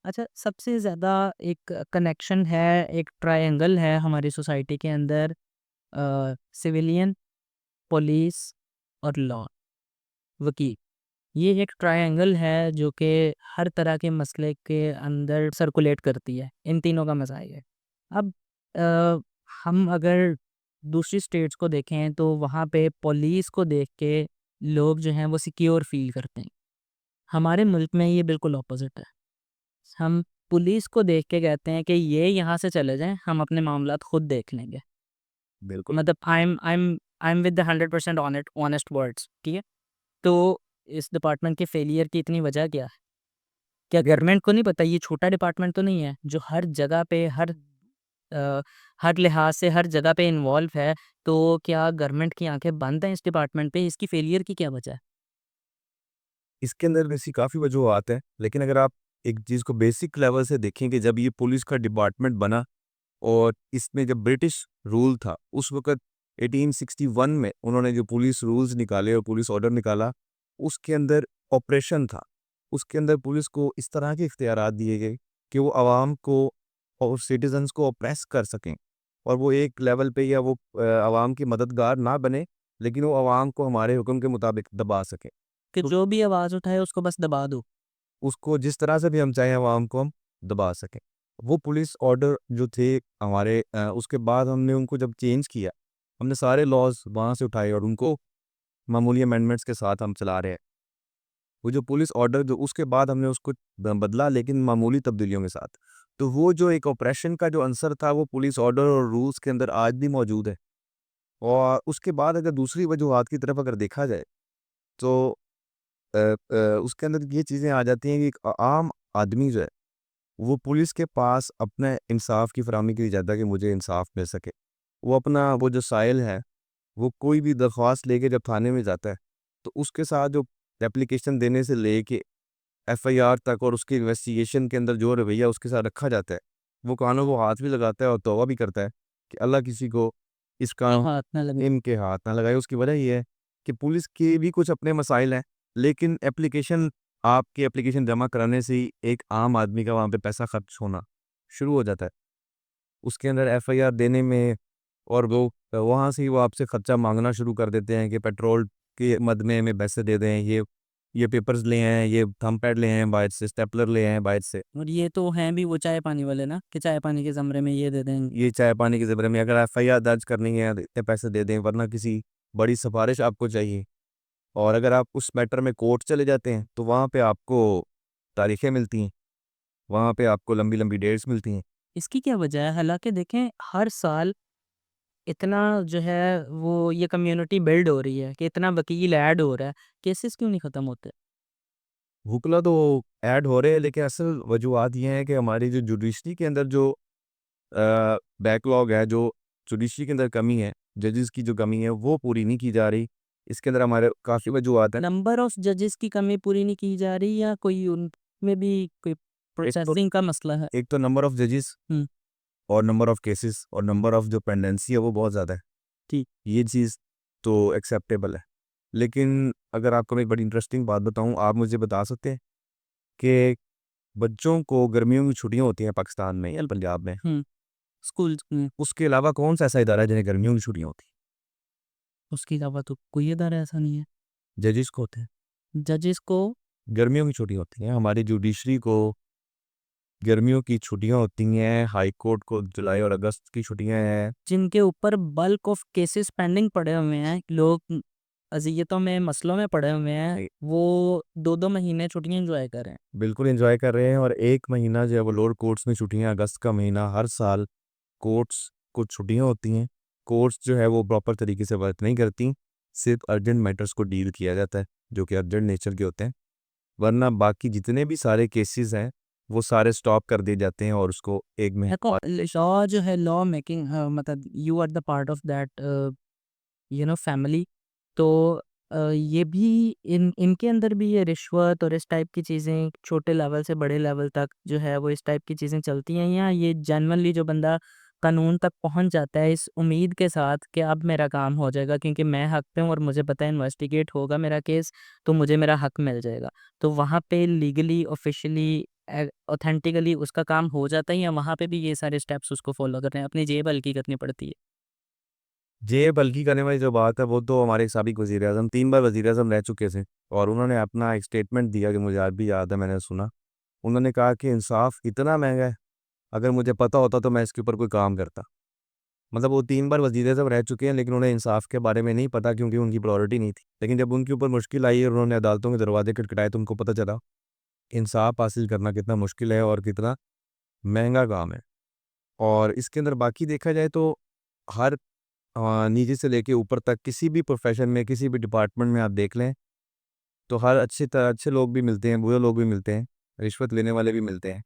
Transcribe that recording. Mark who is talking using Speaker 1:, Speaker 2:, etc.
Speaker 1: अच्छा, सबसे ज़्यादा एक कनेक्शन है, एक ट्रायंगल है हमारी सोसाइटी के अंदर, सिविलियन, पुलिस और लॉ, वकील। ये एक ट्रायंगल है जो कि हर तरह के मसले के अंदर सर्कुलेट करती है, इन तीनों का मज़ा ये है। अब अ, हम अगर दूसरी स्टेट्स को देखें तो वहाँ पे पुलिस को देख के लोग जो हैं वो सिक्योर फ़ील करते हैं। हमारे मुल्क में ये बिल्कुल ऑपोज़िट है। हम पुलिस को देख के कहते हैं कि ये यहाँ से चले जाएँ, हम अपने मामलात खुद देख लेंगे।
Speaker 2: बिल्कुल।
Speaker 1: मतलब I am with the 100% honest words, ठीक है? तो इस डिपार्टमेंट के फेलियर की इतनी वजह क्या है? क्या गवर्नमेंट को नहीं पता ये छोटा डिपार्टमेंट तो नहीं है, जो हर जगह पे हर लिहाज से हर जगह पे इन्वॉल्व है, तो क्या गवर्नमेंट की आँखें बंद हैं इस डिपार्टमेंट पे? इसकी फेलियर की क्या वजह है?
Speaker 2: इसके अंदर वैसी काफ़ी वजूहत हैं, लेकिन अगर आप एक चीज़ को बेसिक लेवल से देखें कि जब ये पुलिस का डिपार्टमेंट बना और इसमें जब ब्रिटिश रूल था, उस वक़्त 1861 में उन्होंने जो पुलिस रूल्स निकाले और पुलिस ऑर्डर निकाला, उसके अंदर ऑपरेशन था। उसके अंदर पुलिस को इस तरह के इख्तियारात दिए गए कि वो आवाम को और सिटिज़न्स को ऑप्रेस कर सकें और वो एक लेवल पे या वो आवाम की मददगार ना बने, लेकिन वो आवाम को हमारे हुक्म के मुताबिक दबा सकें।
Speaker 1: कि
Speaker 2: तो
Speaker 1: जो भी आवाज़ उठाए उसको बस दबा दो।
Speaker 2: उसको जिस तरह से भी हम चाहें अवाम को हम दबा सकें। वो पुलिस ऑर्डर जो थे हमारे उसके बाद हमने उनको जब चेंज किया, हमने सारे लॉज़ वहाँ से उठाए और उनको मामूली अमेंडमेंट्स के साथ हम चला रहे हैं। वो जो पुलिस ऑर्डर जो उसके बाद हमने उसको बदला लेकिन मामूली तब्दीलियों के साथ। तो वो जो एक ऑपरेशन का जो अंसर था वो पुलिस ऑर्डर और रूल्स के अंदर आज भी मौजूद है। और उसके बाद अगर दूसरी वजूहात की तरफ अगर देखा जाए तो उसके अंदर ये चीज़ें आ जाती हैं कि एक आम आदमी जो है वो पुलिस के पास अपने इंसाफ की फराहमी के लिए जाता है कि मुझे इंसाफ मिल सके। वो अपना वो जो साइल है, वो कोई भी दरख्वास्त लेके जब थाने में जाता है, तो उसके साथ जो एप्लीकेशन देने से लेके एफआईआर तक और उसकी इन्वेस्टिगेशन के अंदर जो रवैया उसके साथ रखा जाता है, वो कानों को हाथ भी लगाता है और तौबा भी करता है कि अल्लाह किसी को इस काम
Speaker 1: हाथ ना लगे।
Speaker 2: इनके हाथ ना लगाए। उसकी वजह ये है कि पुलिस के भी कुछ अपने मसाइल हैं, लेकिन आपकी एप्लीकेशन जमा कराने से ही एक आम आदमी का वहाँ पे पैसा खर्च होना शुरू हो जाता है। उसके अंदर एफआईआर देने में और वो वहाँ से ही वो आपसे खर्चा माँगना शुरू कर देते हैं कि पेट्रोल के मद में हमें पैसे दे दें, ये पेपर्स ले आएँ, ये थंब पैड ले आएँ बाहर से, स्टेपलर ले आएँ बाहर से।
Speaker 1: और ये तो हैं भी वो चाय पानी वाले ना, कि चाय पानी के ज़मरे में ये दे देंगे।
Speaker 2: ये चाय-पानी के ज़रिए में अगर एफआईआर दर्ज करनी है, तो इतने पैसे दे दें, वरना किसी बड़ी सिफ़ारिश आपको चाहिए और अगर आप उस मैटर में कोर्ट चले जाते हैं, तो वहाँ पे आपको तारीखें मिलती हैं, वहाँ पे आपको लंबी-लंबी डेट्स मिलती हैं।
Speaker 1: इसकी क्या वजह है? हालाँकि देखें, हर साल इतना जो है वो ये कम्युनिटी बिल्ड हो रही है कि इतना वकील ऐड हो रहा है, केसेस क्यों नहीं ख़त्म होते?
Speaker 2: हुकला तो ऐड हो रहे हैं, लेकिन असल वजूहत ये हैं कि हमारी जो जुडिशरी के अंदर जो बैकलॉग है, जो जुडिशरी के अंदर कमी है, जजेस की जो कमी है, वो पूरी नहीं की जा रही। इसके अंदर हमारे काफ़ी वजूहत हैं।
Speaker 1: नंबर ऑफ जजेस की कमी पूरी नहीं की जा रही, या कोई उनमें भी कोई
Speaker 2: एक तो
Speaker 1: प्रोसेसिंग का मसला है?
Speaker 2: एक तो नंबर ऑफ जजेस
Speaker 1: हुँ,
Speaker 2: और नंबर ऑफ केसेस और नंबर ऑफ जो पेंडेंसी है, वो बहुत ज़्यादा है।
Speaker 1: ठीक।
Speaker 2: ये चीज़ तो एक्सेप्टेबल है। लेकिन अगर आपको मैं एक बड़ी इंटरेस्टिंग बात बताऊँ, आप मुझे बता सकते हैं कि बच्चों को गर्मियों की छुट्टियाँ होती हैं पाकिस्तान में या पंजाब में,
Speaker 1: हुँ, स्कूल्स में,
Speaker 2: उसके अलावा कौन-सा ऐसा इदारा है जिन्हें गर्मियों की छुट्टियाँ होती हैं?
Speaker 1: उसके अलावा तो कोई इदारा ऐसा नहीं है।
Speaker 2: जजेस को होते हैं।
Speaker 1: जजेस को
Speaker 2: गर्मियों की छुट्टियाँ होती हैं। हमारी जुडिशरी को गर्मियों की छुट्टियाँ होती हैं, हाई कोर्ट को जुलाई और अगस्त की छुट्टियाँ हैं।
Speaker 1: जिनके ऊपर बल्क ऑफ केसेस पेंडिंग पड़े हुए हैं, लोग अज़ियतों में, मसलों में पड़े हुए हैं, वो 2-2 महीने छुट्टियाँ एन्जॉय कर रहे हैं।
Speaker 2: बिल्कुल एन्जॉय कर रहे हैं और 1 महीना जो है वो लोअर कोर्ट्स में छुट्टियाँ अगस्त का महीना हर साल कोर्ट्स को छुट्टियाँ होती हैं। कोर्ट्स जो है वो प्रॉपर तरीके से वर्क नहीं करती, सिर्फ़ अर्जेंट मैटर्स को डील किया जाता है, जो कि अर्जेंट नेचर के होते हैं। वरना बाकी जितने भी सारे केसेज़ हैं, वो सारे स्टॉप कर दिए जाते हैं और उसको 1 महीने
Speaker 1: देखो,
Speaker 2: बाद
Speaker 1: लॉ जो है, लॉ मेकिंग, मतलब you are the part of that family. तो ये भी इनके अंदर भी ये रिश्वत और इस टाइप की चीज़ें छोटे लेवल से बड़े लेवल तक जो है वो इस टाइप की चीज़ें चलती हैं, या ये जेन्युइनली जो बंदा कानून तक पहुंच जाता है इस उम्मीद के साथ कि अब मेरा काम हो जाएगा क्योंकि मैं हक पे हूँ और मुझे पता है इन्वेस्टिगेट होगा मेरा केस, तो मुझे मेरा हक मिल जाएगा। तो वहाँ पे लीगली ऑफिशियली ऑथेंटिकली उसका काम हो जाता है, या वहाँ पे भी ये सारे स्टेप्स उसको फॉलो करने हैं, अपनी जेब हल्की करनी पड़ती है?
Speaker 2: जेब हल्की करने वाली जो बात है वो तो हमारे साबिक वज़ीर आज़म 3 बार वज़ीर आज़म रह चुके थे और उन्होंने अपना एक स्टेटमेंट दिया कि मुझे आज भी याद है, मैंने सुना। उन्होंने कहा कि इंसाफ इतना महँगा है, अगर मुझे पता होता तो मैं इसके ऊपर कोई काम करता। मतलब वो 3 बार वज़ीर आज़म रह चुके हैं लेकिन उन्हें इंसाफ के बारे में नहीं पता क्योंकि उनकी प्रायोरिटी नहीं थी। लेकिन जब उनके ऊपर मुश्किल आई और उन्होंने अदालतों के दरवाज़े खटखटाए तो उनको पता चला, इंसाफ हासिल करना कितना मुश्किल है और कितना महँगा काम है। और इसके अंदर बाकी देखा जाए तो हर निजी से लेके ऊपर तक किसी भी प्रोफ़ेशन में, किसी भी डिपार्टमेंट में आप देख लें, तो हर अच्छे लोग भी मिलते हैं, बुरे लोग भी मिलते हैं, रिश्वत लेने वाले भी मिलते हैं।